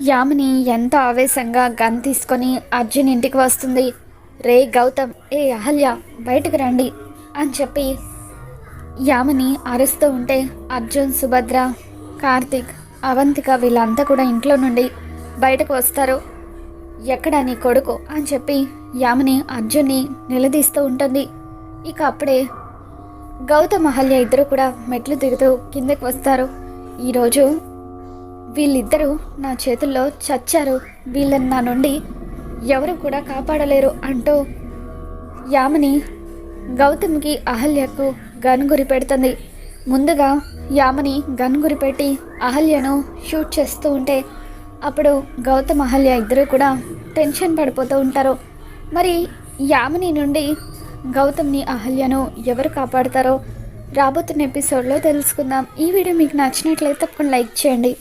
యామిని ఎంతో ఆవేశంగా గన్ తీసుకొని అర్జున్ ఇంటికి వస్తుంది. రే గౌతమ్, ఏ అహల్య, బయటకు రండి అని చెప్పి యామిని అరుస్తూ ఉంటే అర్జున్, సుభద్ర, కార్తీక్, అవంతిక వీళ్ళంతా కూడా ఇంట్లో నుండి బయటకు వస్తారు. ఎక్కడ నీ కొడుకు అని చెప్పి యామిని అర్జున్ని నిలదీస్తూ ఉంటుంది. ఇక అప్పుడే గౌతమ్, అహల్య ఇద్దరు కూడా మెట్లు దిగుతూ కిందకి వస్తారు. ఈరోజు వీళ్ళిద్దరూ నా చేతుల్లో చచ్చారు, వీళ్ళని నా నుండి ఎవరు కూడా కాపాడలేరు అంటూ యామిని గౌతమ్కి, అహల్యకు గన్ గురి పెడుతుంది. ముందుగా యామిని గన్ గురి పెట్టి అహల్యను షూట్ చేస్తూ ఉంటే అప్పుడు గౌతమ్, అహల్య ఇద్దరు కూడా టెన్షన్ పడిపోతూ ఉంటారు. మరి యామిని నుండి గౌతమ్ని, అహల్యను ఎవరు కాపాడతారో రాబోతున్న ఎపిసోడ్లో తెలుసుకుందాం. ఈ వీడియో మీకు నచ్చినట్లయితే తప్పకుండా లైక్ చేయండి.